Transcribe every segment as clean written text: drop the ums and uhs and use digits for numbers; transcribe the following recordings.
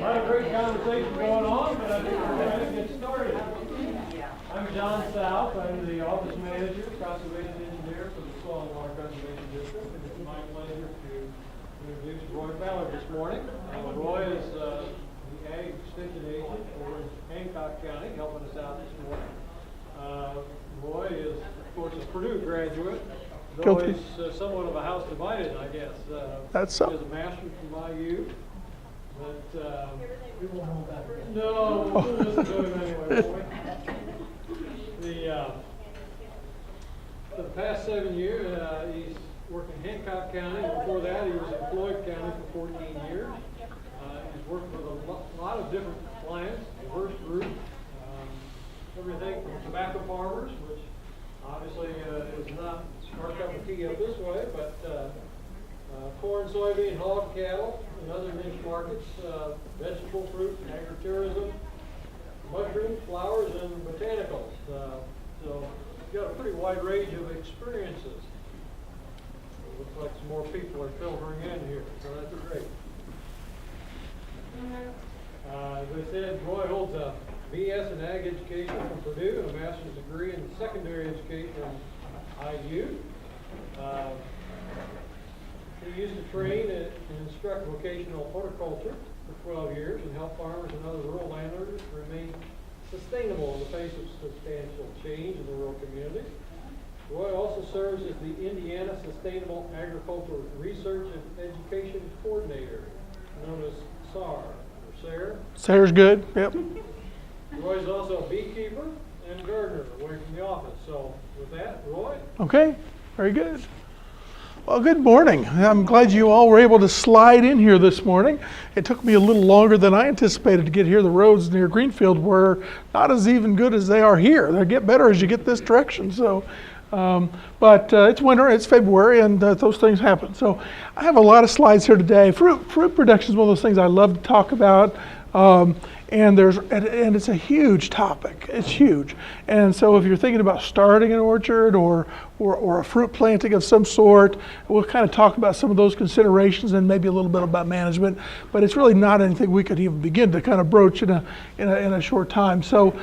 A lot of great conversation going on, but I think we're going to get started. I'm John South. I'm the office manager, conservation engineer for the Soil and Water Conservation District, and it's my pleasure to introduce Roy Ballard this morning. Roy is the Ag Extension Agent over in Hancock County, helping us out this morning. Roy is, of course, a Purdue graduate, though he's somewhat of a house divided, I guess. That's so. He has a master's from IU. But, we won't hold that again. No, we'll listen to him anyway, won't we? For the past 7 years, he's worked in Hancock County. Before that, he was in Floyd County for 14 years. He's worked with a lot of different clients, diverse group. Everything from tobacco farmers, which obviously is not our cup of tea up this way, but corn, soybean, hog, cattle, and other niche markets, vegetable, fruit, agritourism, mushrooms, flowers, and botanicals. So you've got a pretty wide range of experiences. It looks like some more people are filtering in here, so that's great. As I said, Roy holds a BS in Ag Education from Purdue and a master's degree in secondary education from IU. He used to train and instruct vocational horticulture for 12 years and help farmers and other rural landowners remain sustainable in the face of substantial change in the rural community. Roy also serves as the Indiana Sustainable Agricultural Research and Education Coordinator, known as SAR, or SARE. SARE's good, yep. Roy is also a beekeeper and gardener away from the office. So with that, Roy. Okay, very good. Well, good morning. I'm glad you all were able to slide in here this morning. It took me a little longer than I anticipated to get here. The roads near Greenfield were not as even good as they are here. They get better as you get this direction. So, but it's winter, it's February, and those things happen. So I have a lot of slides here today. Fruit production is one of those things I love to talk about. And it's a huge topic. It's huge. And so if you're thinking about starting an orchard or a fruit planting of some sort, we'll kind of talk about some of those considerations and maybe a little bit about management. But it's really not anything we could even begin to kind of broach in a short time. So.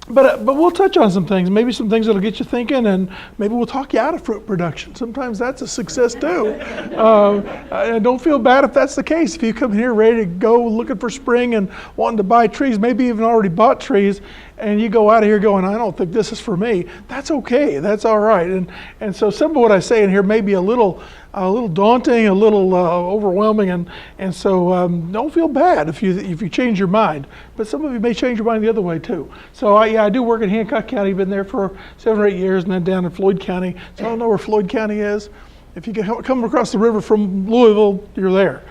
But we'll touch on some things, maybe some things that'll get you thinking, and maybe we'll talk you out of fruit production. Sometimes that's a success too. And don't feel bad if that's the case. If you come here ready to go looking for spring and wanting to buy trees, maybe even already bought trees, and you go out of here going, I don't think this is for me, that's okay, that's all right. And so some of what I say in here may be a little daunting, a little overwhelming, and so don't feel bad if you change your mind. But some of you may change your mind the other way too. So I do work in Hancock County, been there for 7 or 8 years, and then down in Floyd County. So I don't know where Floyd County is. If you come across the river from Louisville, you're there,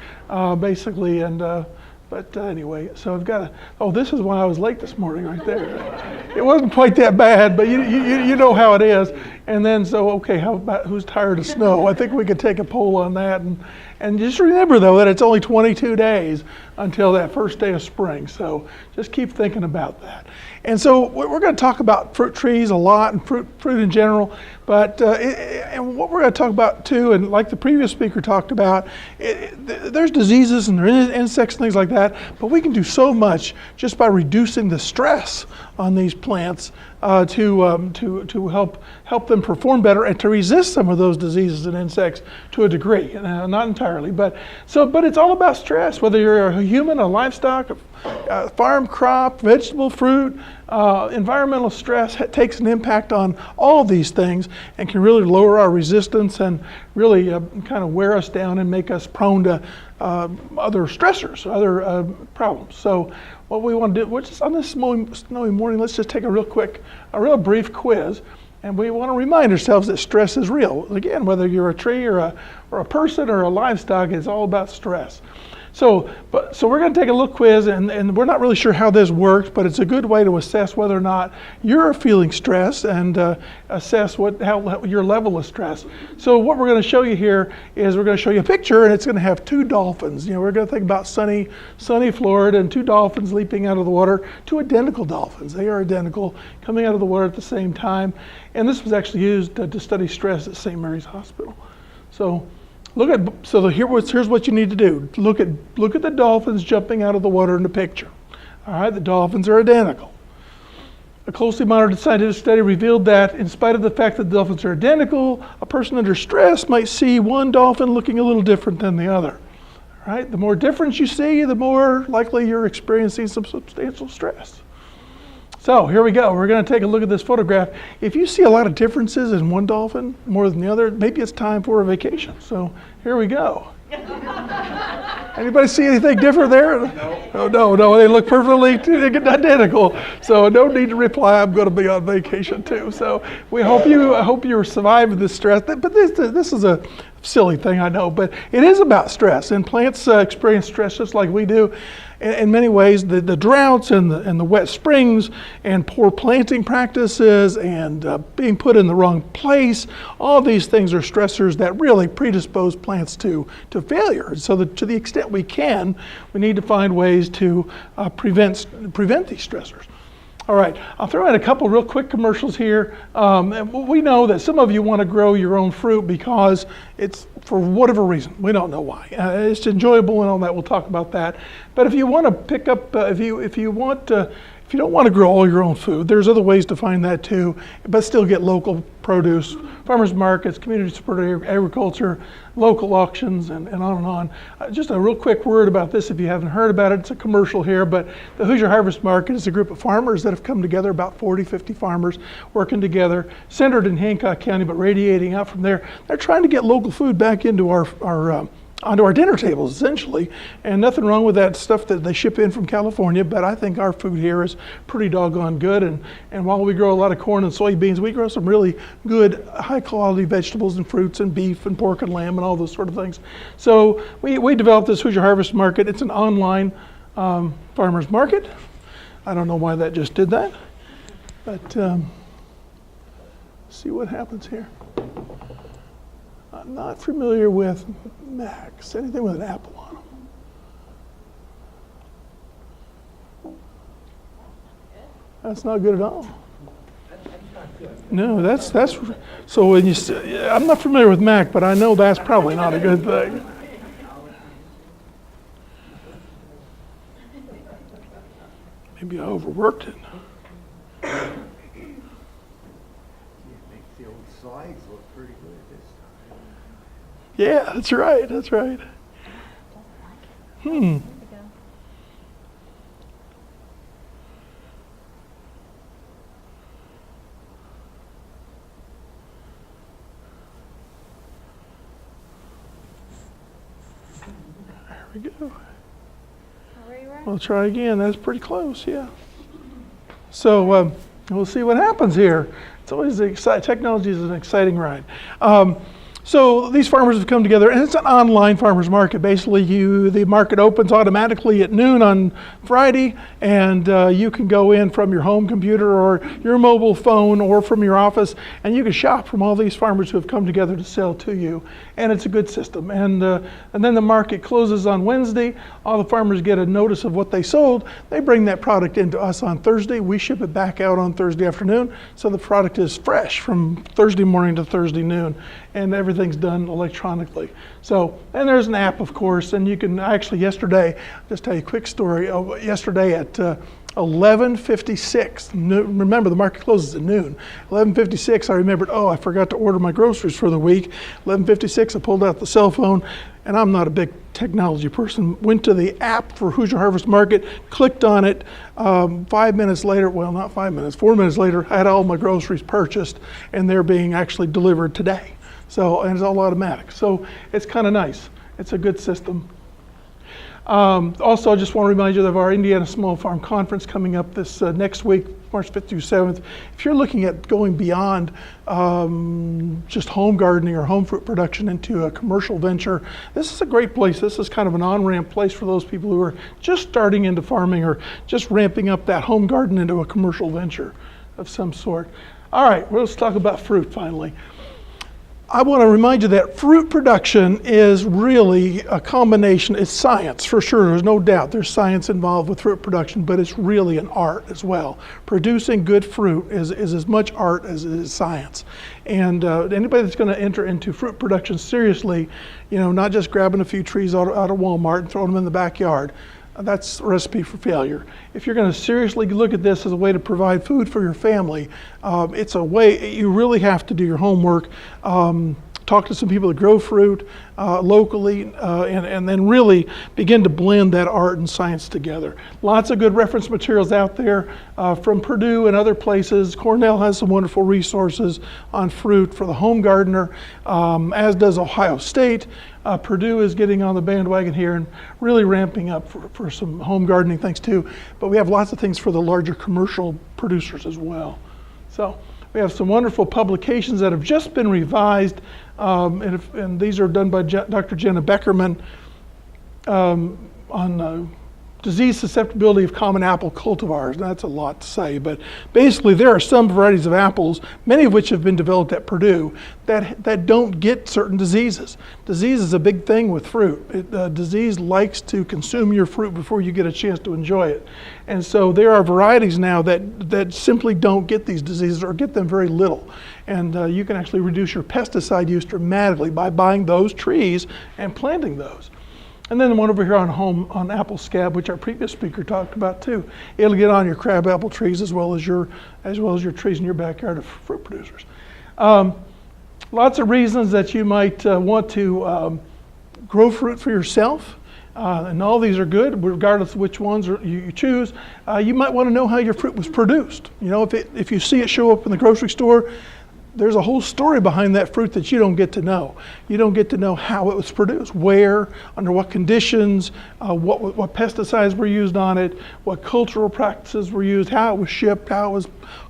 basically. But anyway, so I've got this is why I was late this morning right there. It wasn't quite that bad, but you know how it is. And then okay, how about who's tired of snow? I think we could take a poll on that. And just remember though that it's only 22 days until that first day of spring. So just keep thinking about that. And so we're going to talk about fruit trees a lot and fruit in general. But and what we're going to talk about too, and like the previous speaker talked about, there's diseases and there's insects and things like that. But we can do so much just by reducing the stress on these plants to help them perform better and to resist some of those diseases and insects to a degree, not entirely. But it's all about stress. Whether you're a human, a livestock, a farm crop, vegetable, fruit, environmental stress takes an impact on all these things and can really lower our resistance and really kind of wear us down and make us prone to other stressors, other problems. So what we want to do, we're just on this snowy morning, let's just take a real brief quiz. And we want to remind ourselves that stress is real. Again, whether you're a tree or a person or a livestock, it's all about stress. So we're going to take a little quiz, and we're not really sure how this works, but it's a good way to assess whether or not you're feeling stress and assess how your level of stress. So what we're going to show you here is we're going to show you a picture, and it's going to have 2 dolphins. We're going to think about sunny Florida and 2 dolphins leaping out of the water, 2 identical dolphins. They are identical, coming out of the water at the same time. And this was actually used to study stress at St. Mary's Hospital. So Here's what you need to do. Look at the dolphins jumping out of the water in the picture. All right, the dolphins are identical. A closely monitored scientific study revealed that in spite of the fact that the dolphins are identical, a person under stress might see one dolphin looking a little different than the other. All right, the more difference you see, the more likely you're experiencing some substantial stress. So here we go. We're going to take a look at this photograph. If you see a lot of differences in one dolphin more than the other, maybe it's time for a vacation. So here we go. Anybody see anything different there? No, they look perfectly identical. So no need to reply. I'm going to be on vacation too. So I hope you're surviving this stress. But this is a silly thing, I know, but it is about stress. And plants experience stress just like we do. In many ways, the droughts and the wet springs and poor planting practices and being put in the wrong place, all these things are stressors that really predispose plants to failure. So that to the extent we can, we need to find ways to prevent these stressors. All right, I'll throw in a couple real quick commercials here. We know that some of you want to grow your own fruit because it's, for whatever reason, we don't know why. It's enjoyable and all that, we'll talk about that. But if you want to pick up, if you don't want to grow all your own food, there's other ways to find that too, but still get local produce, farmers markets, community supported agriculture, local auctions, and on and on. Just a real quick word about this if you haven't heard about it. It's a commercial here, but the Hoosier Harvest Market is a group of farmers that have come together, about 40, 50 farmers working together, centered in Hancock County, but radiating out from there. They're trying to get local food back into onto our dinner tables, essentially. And nothing wrong with that stuff that they ship in from California, but I think our food here is pretty doggone good. And while we grow a lot of corn and soybeans, we grow some really good, high quality vegetables and fruits and beef and pork and lamb and all those sort of things. So we developed this Hoosier Harvest Market. It's an online farmers market. I don't know why that just did that, but see what happens here. I'm not familiar with Macs, anything with an apple on them. That's not good at all. No, that's so when you say, I'm not familiar with Mac, but I know that's probably not a good thing. Maybe I overworked it. Yeah, that's right. There we go. We'll try again. That's pretty close, yeah. So we'll see what happens here. It's always technology is an exciting ride. So these farmers have come together, and it's an online farmers market. Basically, the market opens automatically at noon on Friday, and you can go in from your home computer or your mobile phone or from your office, and you can shop from all these farmers who have come together to sell to you. And it's a good system. And then the market closes on Wednesday. All the farmers get a notice of what they sold. They bring that product into us on Thursday. We ship it back out on Thursday afternoon, so the product is fresh from Thursday morning to Thursday noon. And everything's done electronically. So, and there's an app, of course, and you can actually yesterday, just tell you a quick story. Yesterday at 11:56, remember the market closes at noon. 11:56, I remembered, I forgot to order my groceries for the week. 11:56, I pulled out the cell phone, and I'm not a big technology person, went to the app for Hoosier Harvest Market, clicked on it. 5 minutes later, well, not 5 minutes, 4 minutes later, I had all my groceries purchased, and they're being actually delivered today. So, and it's all automatic. So it's kind of nice. It's a good system. Also, I just want to remind you of our Indiana Small Farm Conference coming up this next week, March 5th through 7th. If you're looking at going beyond just home gardening or home fruit production into a commercial venture, this is a great place. This is kind of an on-ramp place for those people who are just starting into farming or just ramping up that home garden into a commercial venture of some sort. All right, well, let's talk about fruit finally. I want to remind you that fruit production is really a combination. It's science, for sure. There's no doubt. There's science involved with fruit production, but it's really an art as well. Producing good fruit is as much art as it is science. And anybody that's going to enter into fruit production seriously, not just grabbing a few trees out of Walmart and throwing them in the backyard, that's a recipe for failure. If you're going to seriously look at this as a way to provide food for your family, it's a way you really have to do your homework. Talk to some people that grow fruit locally, and then really begin to blend that art and science together. Lots of good reference materials out there from Purdue and other places. Cornell has some wonderful resources on fruit for the home gardener, as does Ohio State. Purdue is getting on the bandwagon here and really ramping up for some home gardening things too. But we have lots of things for the larger commercial producers as well. So we have some wonderful publications that have just been revised, and these are done by Dr. Jenna Beckerman on disease susceptibility of common apple cultivars. That's a lot to say, but basically there are some varieties of apples, many of which have been developed at Purdue, that don't get certain diseases. Disease is a big thing with fruit. Disease likes to consume your fruit before you get a chance to enjoy it. And so there are varieties now that simply don't get these diseases or get them very little. And you can actually reduce your pesticide use dramatically by buying those trees and planting those. And then the one over here on apple scab, which our previous speaker talked about too. It'll get on your crab apple trees as well as your trees in your backyard of fruit producers. Lots of reasons that you might want to grow fruit for yourself. And all these are good, regardless of which ones you choose. You might want to know how your fruit was produced. If you see it show up in the grocery store, there's a whole story behind that fruit that you don't get to know. You don't get to know how it was produced, where, under what conditions, what pesticides were used on it, what cultural practices were used, how it was shipped, how it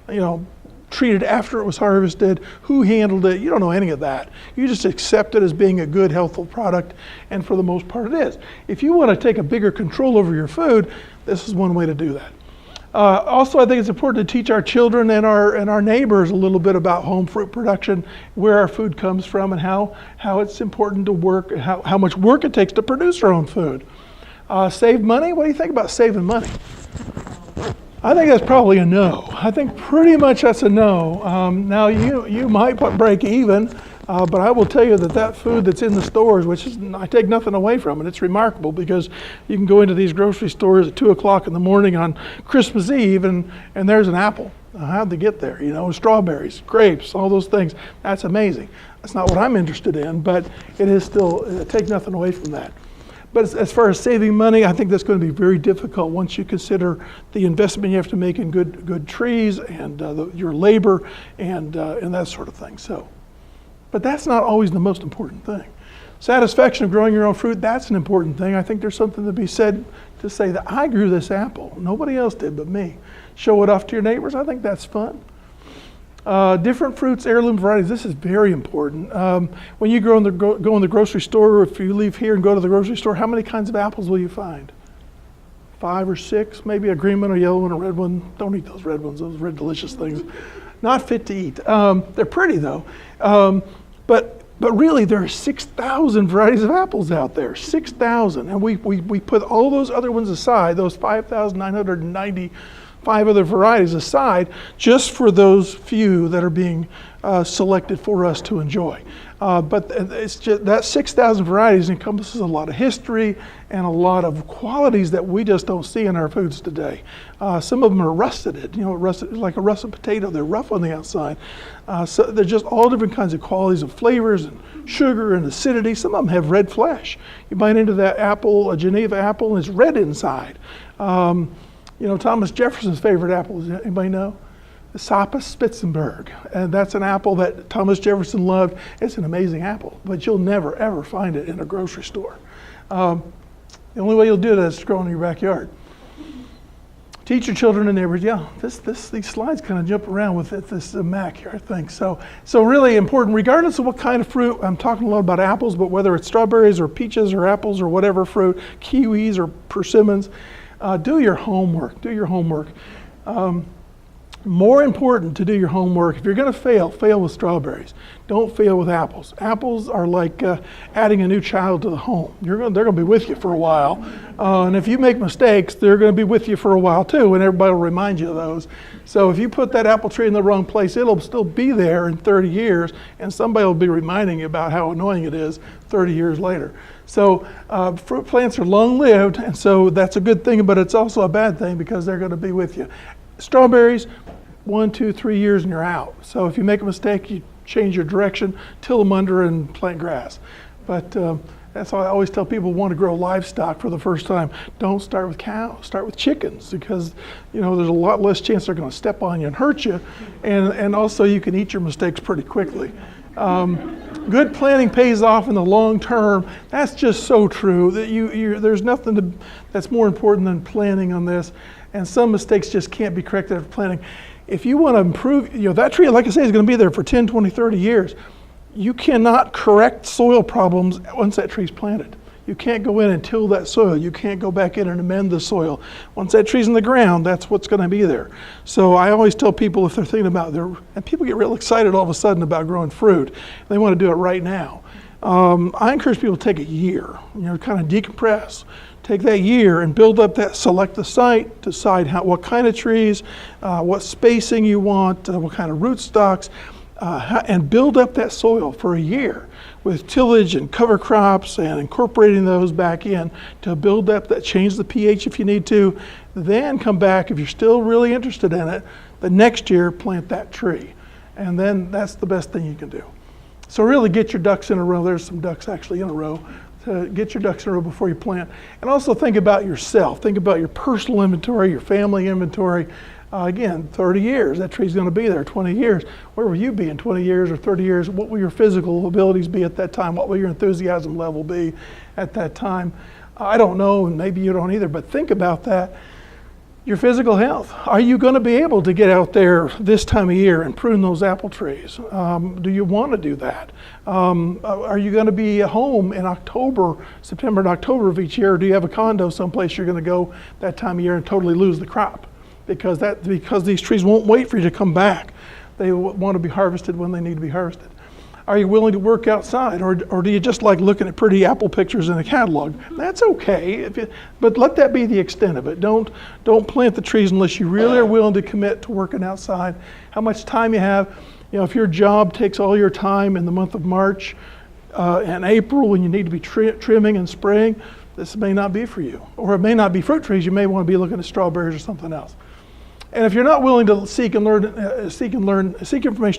was, treated after it was harvested, who handled it. You don't know any of that. You just accept it as being a good, healthful product, and for the most part it is. If you want to take a bigger control over your food, this is one way to do that. Also, I think it's important to teach our children and our neighbors a little bit about home fruit production, where our food comes from, and how it's important to work, how much work it takes to produce our own food. Save money? What do you think about saving money? I think that's probably a no. I think pretty much that's a no. Now you might break even, but I will tell you that food that's in the stores, I take nothing away from it. It's remarkable because you can go into these grocery stores at 2 o'clock in the morning on Christmas Eve and there's an apple. How'd they get there? Strawberries, grapes, all those things. That's amazing. That's not what I'm interested in, but it is still, take nothing away from that. But as far as saving money, I think that's going to be very difficult once you consider the investment you have to make in good trees and your labor and that sort of thing. But that's not always the most important thing. Satisfaction of growing your own fruit, that's an important thing. I think there's something to be said to say that I grew this apple. Nobody else did but me. Show it off to your neighbors. I think that's fun. Different fruits, heirloom varieties, this is very important. When you go in the grocery store, or if you leave here and go to the grocery store, how many kinds of apples will you find? 5 or 6, maybe a green one, a yellow one, a red one. Don't eat those red ones, those red delicious things. Not fit to eat. They're pretty though. But really there are 6,000 varieties of apples out there, 6,000. And we put all those other ones aside, those 5,995 other varieties aside, just for those few that are being selected for us to enjoy. But it's just that 6,000 varieties encompasses a lot of history and a lot of qualities that we just don't see in our foods today. Some of them are russeted, russet, like a russet potato. They're rough on the outside. So they're just all different kinds of qualities of flavors and sugar and acidity. Some of them have red flesh. You bite into that apple, a Geneva apple, and it's red inside. Thomas Jefferson's favorite apple, does anybody know? The Sapus Spitzenberg, and that's an apple that Thomas Jefferson loved. It's an amazing apple, but you'll never ever find it in a grocery store. The only way you'll do that is to grow in your backyard. Teach your children and neighbors. Yeah, these slides kind of jump around with this Mac here, I think. So really important, regardless of what kind of fruit. I'm talking a lot about apples, but whether it's strawberries or peaches or apples or whatever fruit, kiwis or persimmons, do your homework. More important to do your homework. If you're going to fail, fail with strawberries. Don't fail with apples. Apples are like adding a new child to the home. They're going to be with you for a while. And if you make mistakes, they're going to be with you for a while too, and everybody will remind you of those. So if you put that apple tree in the wrong place, it'll still be there in 30 years, and somebody will be reminding you about how annoying it is 30 years later. So fruit plants are long-lived, and so that's a good thing, but it's also a bad thing because they're going to be with you. Strawberries, 1, 2, 3 years and you're out. So if you make a mistake, you change your direction, till them under and plant grass. But that's why I always tell people who want to grow livestock for the first time, don't start with cows, start with chickens, because there's a lot less chance they're going to step on you and hurt you, and also you can eat your mistakes pretty quickly. Good planting pays off in the long term. That's just so true that there's nothing that's more important than planning on this. And some mistakes just can't be corrected after planting. If you want to improve, that tree, like I say, is going to be there for 10, 20, 30 years. You cannot correct soil problems once that tree's planted. You can't go in and till that soil. You can't go back in and amend the soil. Once that tree's in the ground, that's what's going to be there. So I always tell people, if they're thinking about and people get real excited all of a sudden about growing fruit. They want to do it right now. I encourage people to take a year, kind of decompress. Take that year and build up select the site, decide what kind of trees, what spacing you want, what kind of rootstocks, and build up that soil for a year with tillage and cover crops and incorporating those back in to build up change the pH if you need to. Then come back, if you're still really interested in it, the next year plant that tree. And then that's the best thing you can do. So really get your ducks in a row. There's some ducks actually in a row. To get your ducks in a row before you plant. And also think about yourself. Think about your personal inventory, your family inventory. Again, 30 years, that tree's going to be there. 20 years, where will you be in 20 years or 30 years? What will your physical abilities be at that time? What will your enthusiasm level be at that time? I don't know, and maybe you don't either, but think about that. Your physical health. Are you going to be able to get out there this time of year and prune those apple trees? Do you want to do that? Are you going to be home in September and October of each year? Or do you have a condo someplace you're going to go that time of year and totally lose the crop? Because these trees won't wait for you to come back. They want to be harvested when they need to be harvested. Are you willing to work outside, or do you just like looking at pretty apple pictures in a catalog? That's okay, but let that be the extent of it. Don't plant the trees unless you really are willing to commit to working outside. How much time you have. If your job takes all your time in the month of March and April when you need to be trimming and spraying, this may not be for you. Or it may not be fruit trees. You may want to be looking at strawberries or something else. And if you're not willing to seek information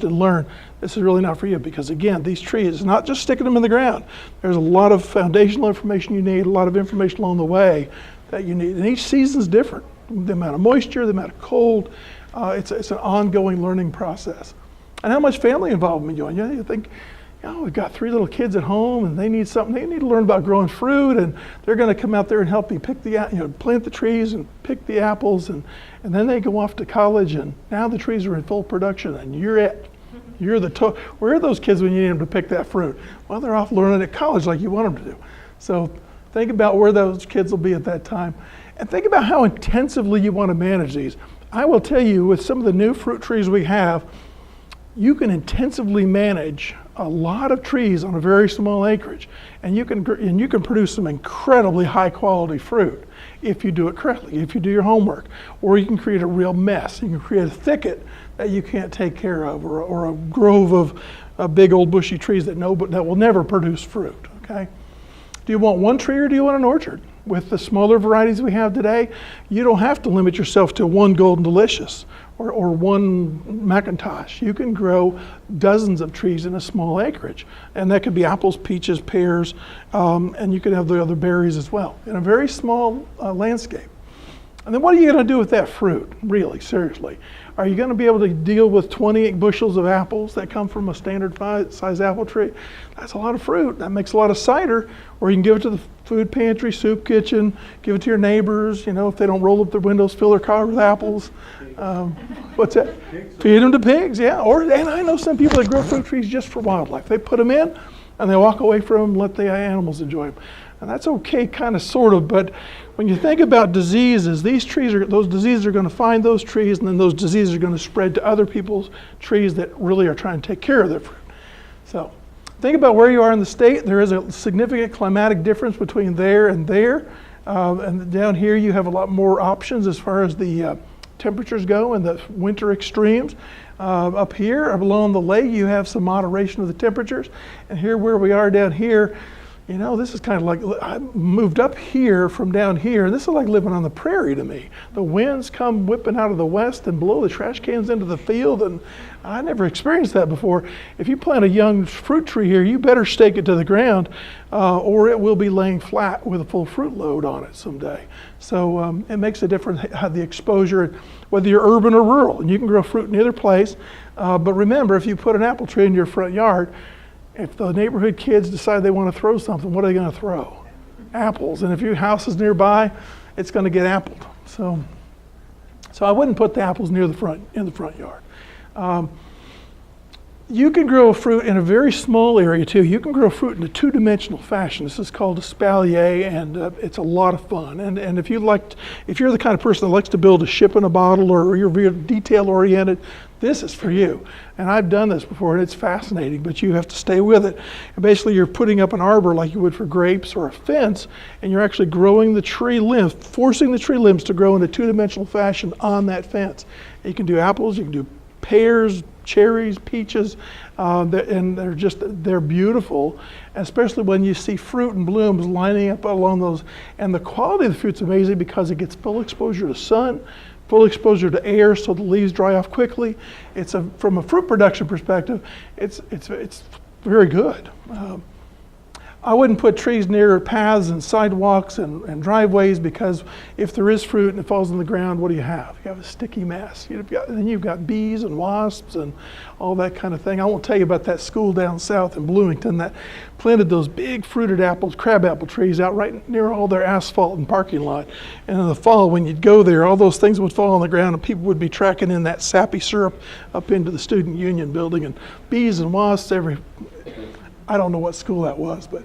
and learn, this is really not for you, because again, these trees, not just sticking them in the ground. There's a lot of foundational information you need, a lot of information along the way that you need. And each season's different. The amount of moisture, the amount of cold, it's an ongoing learning process. And how much family involvement you think, we've got 3 little kids at home and they need something. They need to learn about growing fruit, and they're going to come out there and help you pick plant the trees and pick the apples, and then they go off to college, and now the trees are in full production and you're it. Where are those kids when you need them to pick that fruit? Well, they're off learning at college like you want them to do. So think about where those kids will be at that time, and think about how intensively you want to manage these. I will tell you, with some of the new fruit trees we have, you can intensively manage a lot of trees on a very small acreage, and you can produce some incredibly high quality fruit if you do it correctly, if you do your homework. Or you can create a real mess. You can create a thicket that you can't take care of, or a grove of big old bushy trees that will never produce fruit. Okay? Do you want one tree, or do you want an orchard? With the smaller varieties we have today, you don't have to limit yourself to one Golden Delicious or one McIntosh. You can grow dozens of trees in a small acreage. And that could be apples, peaches, pears, and you could have the other berries as well in a very small landscape. And then what are you going to do with that fruit, really, seriously? Are you going to be able to deal with 28 bushels of apples that come from a standard size apple tree? That's a lot of fruit. That makes a lot of cider. Or you can give it to the food pantry, soup kitchen, give it to your neighbors, if they don't roll up their windows, fill their car with apples. What's that? Feed them to pigs, yeah. And I know some people that grow fruit trees just for wildlife. They put them in and they walk away from them, let the animals enjoy them. And that's okay, kind of, sort of, but when you think about diseases, those diseases are going to find those trees, and then those diseases are going to spread to other people's trees that really are trying to take care of their fruit. So think about where you are in the state. There is a significant climatic difference between there and there. And down here you have a lot more options as far as the temperatures go and the winter extremes. Up here, along the lake, you have some moderation of the temperatures. And here where we are down here, you know, this is kind of like, I moved up here from down here. This is like living on the prairie to me. The winds come whipping out of the west and blow the trash cans into the field, and I never experienced that before. If you plant a young fruit tree here, you better stake it to the ground, or it will be laying flat with a full fruit load on it someday. So it makes a difference how the exposure, whether you're urban or rural, and you can grow fruit in either place. But remember, if you put an apple tree in your front yard, if the neighborhood kids decide they want to throw something, what are they going to throw? Apples. And if your house is nearby, it's going to get appled. So I wouldn't put the apples near in the front yard. You can grow fruit in a very small area too. You can grow fruit in a two-dimensional fashion. This is called espalier, and it's a lot of fun. And if you're the kind of person that likes to build a ship in a bottle, or you're very detail-oriented, this is for you. And I've done this before, and it's fascinating, but you have to stay with it. And basically, you're putting up an arbor like you would for grapes or a fence, and you're actually growing the tree limbs, forcing the tree limbs to grow in a two-dimensional fashion on that fence. You can do apples, you can do pears, cherries, peaches, and they're beautiful, especially when you see fruit and blooms lining up along those. And the quality of the fruit's amazing because it gets full exposure to sun, full exposure to air, so the leaves dry off quickly. From a fruit production perspective, it's very good. I wouldn't put trees near paths and sidewalks and driveways, because if there is fruit and it falls on the ground, what do you have? You have a sticky mess. Then you've got bees and wasps and all that kind of thing. I won't tell you about that school down south in Bloomington that planted those big fruited apples, crabapple trees out right near all their asphalt and parking lot. And in the fall, when you'd go there, all those things would fall on the ground and people would be tracking in that sappy syrup up into the student union building, and bees and wasps I don't know what school that was, but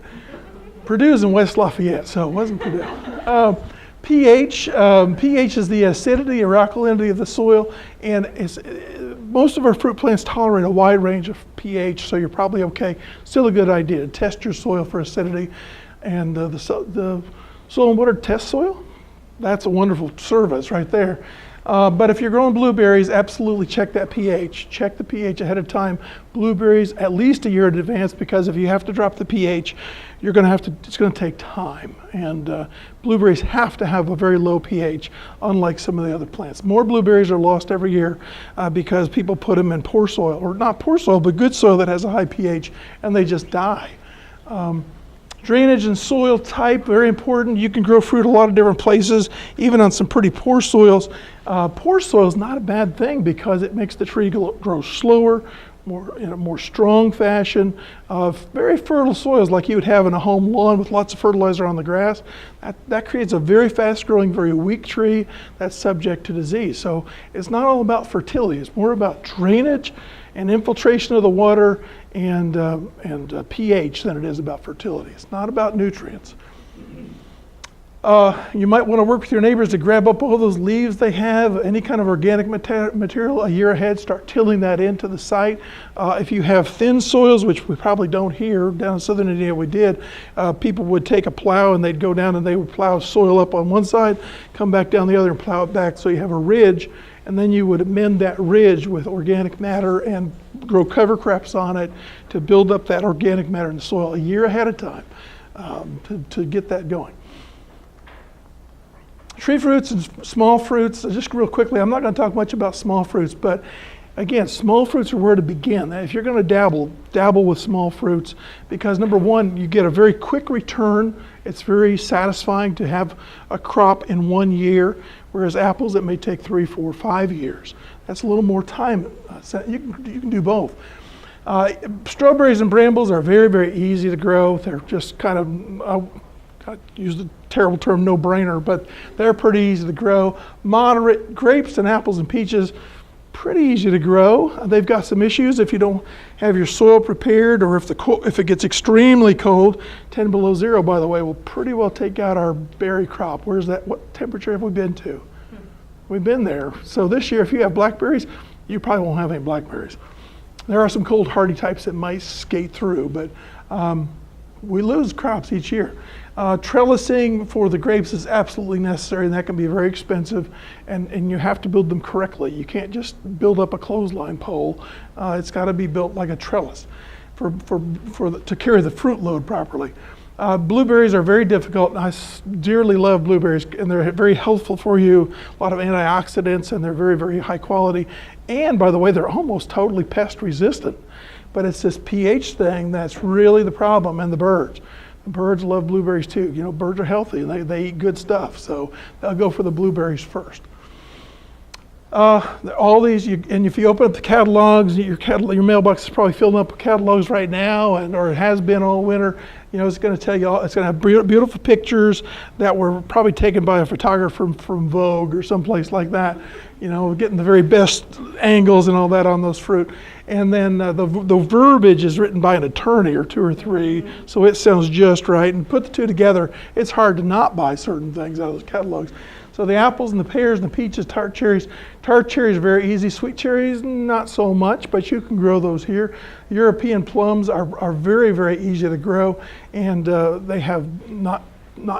Purdue's in West Lafayette, so it wasn't Purdue. pH is the acidity or alkalinity of the soil, and most of our fruit plants tolerate a wide range of pH, so you're probably okay. Still a good idea to test your soil for acidity. And the soil and water test soil, that's a wonderful service right there. But if you're growing blueberries, absolutely check that pH. Check the pH ahead of time. Blueberries at least a year in advance, because if you have to drop the pH, it's going to take time. And blueberries have to have a very low pH, unlike some of the other plants. More blueberries are lost every year because people put them in poor soil, or not poor soil, but good soil that has a high pH, and they just die. Drainage and soil type, very important. You can grow fruit a lot of different places, even on some pretty poor soils. Poor soil is not a bad thing because it makes the tree grow slower, in a more strong fashion. Very fertile soils like you would have in a home lawn with lots of fertilizer on the grass, that creates a very fast growing, very weak tree that's subject to disease. So it's not all about fertility, it's more about drainage and infiltration of the water and pH than it is about fertility. It's not about nutrients. You might want to work with your neighbors to grab up all those leaves they have, any kind of organic material a year ahead, start tilling that into the site. If you have thin soils, which we probably don't here, down in southern Indiana we did, people would take a plow and they'd go down and they would plow soil up on one side, come back down the other and plow it back so you have a ridge, and then you would amend that ridge with organic matter and grow cover crops on it to build up that organic matter in the soil a year ahead of time to get that going. Tree fruits and small fruits, just real quickly, I'm not going to talk much about small fruits, but again, small fruits are where to begin. If you're going to dabble with small fruits, because number one, you get a very quick return. It's very satisfying to have a crop in 1 year, whereas apples, it may take 3, 4, 5 years. That's a little more time. You can do both. Strawberries and brambles are very, very easy to grow. They're just kind of, I use the terrible term no-brainer, but they're pretty easy to grow. Moderate grapes and apples and peaches, pretty easy to grow. They've got some issues if you don't have your soil prepared, or if it gets extremely cold. 10 below zero, by the way, will pretty well take out our berry crop. Where's that? What temperature have we been to? We've been there. So this year, if you have blackberries, you probably won't have any blackberries. There are some cold hardy types that might skate through, but we lose crops each year. Trellising for the grapes is absolutely necessary, and that can be very expensive, and you have to build them correctly. You can't just build up a clothesline pole. It's got to be built like a trellis to carry the fruit load properly. Blueberries are very difficult. I dearly love blueberries, and they're very healthful for you. A lot of antioxidants, and they're very, very high quality. And by the way, they're almost totally pest resistant. But it's this pH thing that's really the problem, and the birds. The birds love blueberries too. You know, birds are healthy, and they eat good stuff, so they'll go for the blueberries first. All these, and if you open up the catalogs, your mailbox is probably filling up with catalogs right now, or it has been all winter. You know, it's going to tell you it's going to have beautiful pictures that were probably taken by a photographer from Vogue or someplace like that. You know, getting the very best angles and all that on those fruit. And then the verbiage is written by an attorney or two or three, so it sounds just right. And put the two together, it's hard to not buy certain things out of those catalogs. So the apples and the pears and the peaches, tart cherries. Tart cherries are very easy. Sweet cherries, not so much, but you can grow those here. European plums are very, very easy to grow, and they have not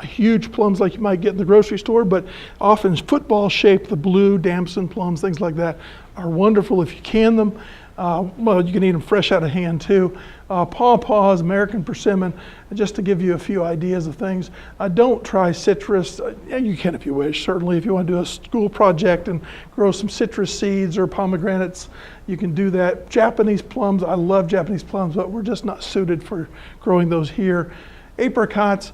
huge plums like you might get in the grocery store, but often football shaped. The blue damson plums, things like that, are wonderful if you can them. Well, you can eat them fresh out of hand too. Pawpaws, American persimmon, just to give you a few ideas of things. Don't try citrus. You can if you wish, certainly. If you want to do a school project and grow some citrus seeds or pomegranates, you can do that. Japanese plums, I love Japanese plums, but we're just not suited for growing those here. Apricots,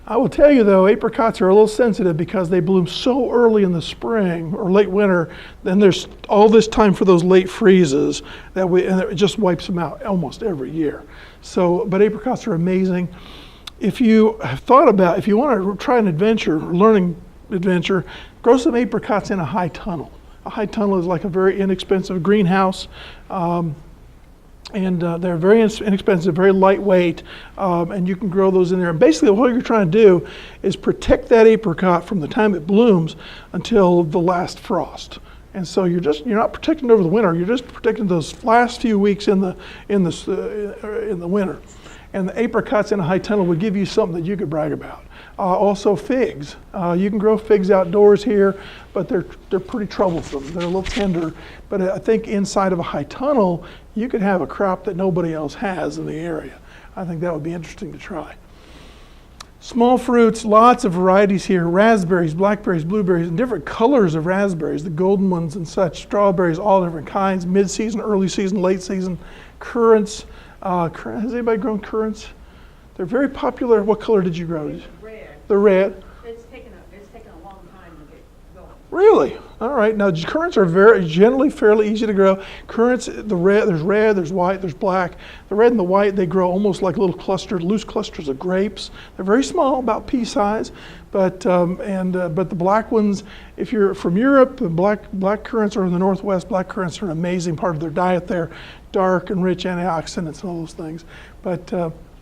I will tell you though, apricots are a little sensitive because they bloom so early in the spring or late winter. Then there's all this time for those late freezes and it just wipes them out almost every year. So, but apricots are amazing. If you have thought about, if you want to try an adventure, learning adventure, grow some apricots in a high tunnel. A high tunnel is like a very inexpensive greenhouse. And they're very inexpensive, very lightweight, and you can grow those in there. And basically what you're trying to do is protect that apricot from the time it blooms until the last frost. And so you're not protecting over the winter, you're just protecting those last few weeks in the winter. And the apricots in a high tunnel would give you something that you could brag about. Also figs. You can grow figs outdoors here, but they're pretty troublesome. They're a little tender, but I think inside of a high tunnel, you could have a crop that nobody else has in the area. I think that would be interesting to try. Small fruits, lots of varieties here. Raspberries, blackberries, blueberries, and different colors of raspberries, the golden ones and such. Strawberries, all different kinds, mid-season, early season, late season. Currants. Has anybody grown currants? They're very popular. What color did you grow? It's red. The red. It's taken a long time to get going. Really? All right. Now currants are generally fairly easy to grow. Currants, there's red, there's white, there's black. The red and the white, they grow almost like little loose clusters of grapes. They're very small, about pea size. But the black ones, if you're from Europe, the black currants are in the Northwest. Black currants are an amazing part of their diet there. Dark and rich antioxidants and all those things. But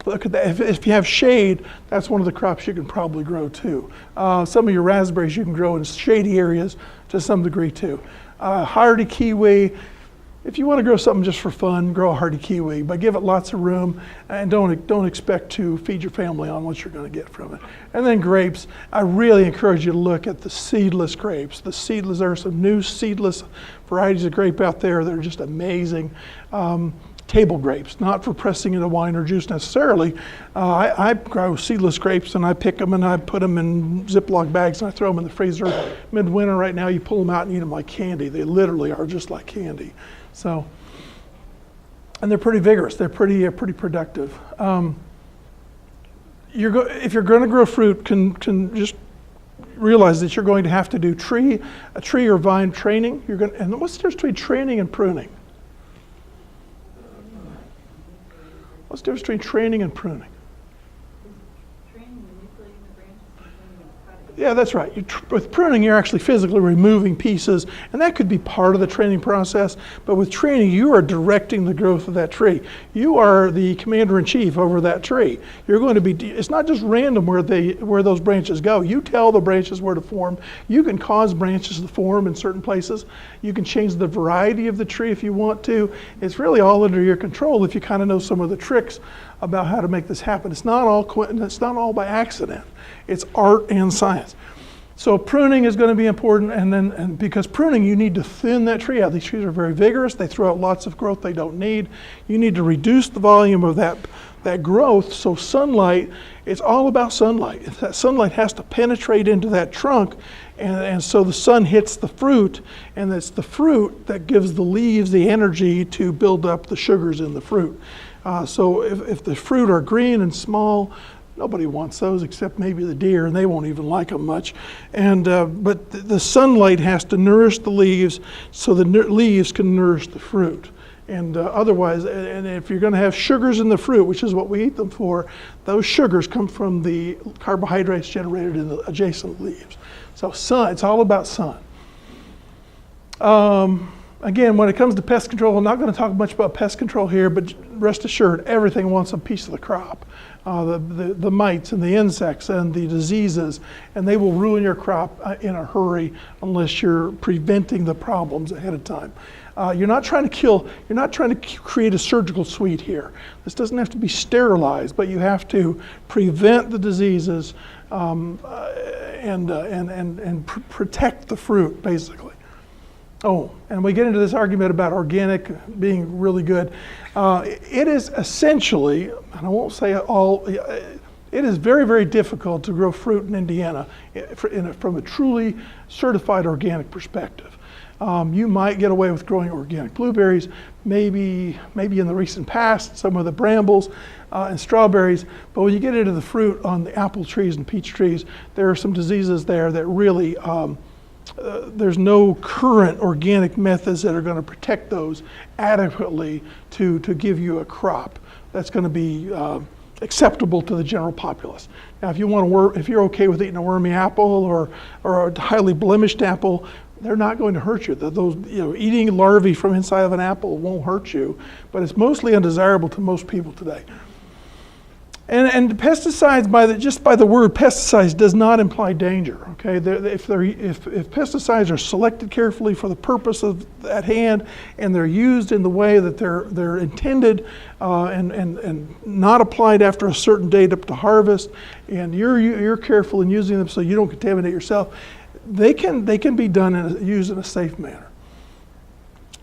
look at that. If you have shade, that's one of the crops you can probably grow too. Some of your raspberries you can grow in shady areas to some degree too. Hardy kiwi. If you want to grow something just for fun, grow a hardy kiwi, but give it lots of room and don't expect to feed your family on what you're going to get from it. And then grapes. I really encourage you to look at the seedless grapes. There are some new seedless varieties of grape out there that are just amazing. Table grapes, not for pressing into wine or juice necessarily. I grow seedless grapes and I pick them and I put them in Ziploc bags and I throw them in the freezer. Midwinter right now, you pull them out and eat them like candy. They literally are just like candy. So, and they're pretty vigorous. They're pretty productive. If you're going to grow fruit, can just realize that you're going to have to do a tree or vine training. And what's the difference between training and pruning? What's the difference between training and pruning? Training, manipulating the branches, and pruning, Yeah, that's right. With pruning, you're actually physically removing pieces, and that could be part of the training process. But with training, you are directing the growth of that tree. You are the commander-in-chief over that tree. You're going to be. It's not just random where those branches go. You tell the branches where to form. You can cause branches to form in certain places. You can change the variety of the tree if you want to. It's really all under your control if you kind of know some of the tricks about how to make this happen. It's not all by accident. It's art and science. So pruning is going to be important, and because pruning, you need to thin that tree out. These trees are very vigorous. They throw out lots of growth they don't need. You need to reduce the volume of that growth. So sunlight, it's all about sunlight. That sunlight has to penetrate into that trunk, and so the sun hits the fruit, and it's the fruit that gives the leaves the energy to build up the sugars in the fruit. So if the fruit are green and small, nobody wants those except maybe the deer, and they won't even like them much. But the sunlight has to nourish the leaves so the leaves can nourish the fruit. And otherwise, and if you're going to have sugars in the fruit, which is what we eat them for, those sugars come from the carbohydrates generated in the adjacent leaves. So sun, it's all about sun. Again, when it comes to pest control, I'm not going to talk much about pest control here, but rest assured, everything wants a piece of the crop. The mites and the insects and the diseases, and they will ruin your crop in a hurry unless you're preventing the problems ahead of time. You're not trying to create a surgical suite here. This doesn't have to be sterilized, but you have to prevent the diseases and protect the fruit, basically. Oh, and we get into this argument about organic being really good. It is essentially, and I won't say all, it is very, very difficult to grow fruit in Indiana from a truly certified organic perspective. You might get away with growing organic blueberries, maybe in the recent past, some of the brambles and strawberries, but when you get into the fruit on the apple trees and peach trees, there are some diseases there that really, there's no current organic methods that are going to protect those adequately to give you a crop that's going to be acceptable to the general populace. Now, if you're okay with eating a wormy apple or a highly blemished apple, they're not going to hurt you. Those, eating larvae from inside of an apple won't hurt you, but it's mostly undesirable to most people today. And pesticides, just by the word pesticides, does not imply danger. Okay, if pesticides are selected carefully for the purpose at hand, and they're used in the way that they're intended, and not applied after a certain date up to harvest, and you're careful in using them so you don't contaminate yourself, they can be done used in a safe manner.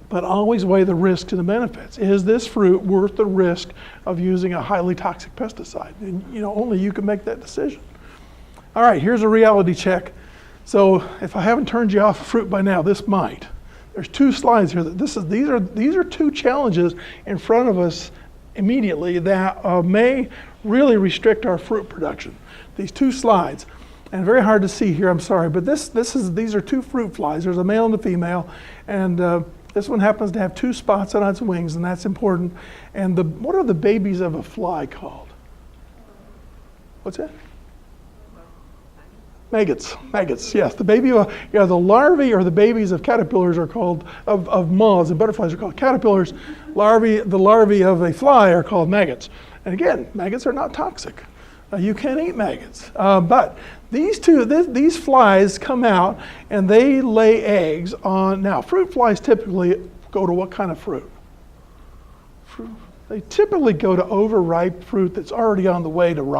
But always weigh the risks and the benefits. Is this fruit worth the risk of using a highly toxic pesticide? And only you can make that decision. All right, here's a reality check. So if I haven't turned you off of fruit by now, this might. There's 2 slides here. These are 2 challenges in front of us immediately that may really restrict our fruit production. These 2 slides, and very hard to see here. I'm sorry, but these are 2 fruit flies. There's a male and a female, and this one happens to have 2 spots on its wings, and that's important. And what are the babies of a fly called? What's that? Maggots. Maggots. Yes, the larvae or the babies of caterpillars are called of moths, and butterflies are called caterpillars. The larvae of a fly are called maggots. And again, maggots are not toxic. You can eat maggots, but these flies come out and they lay eggs on. Now, fruit flies typically go to what kind of fruit? They typically go to overripe fruit that's already on the way to rot.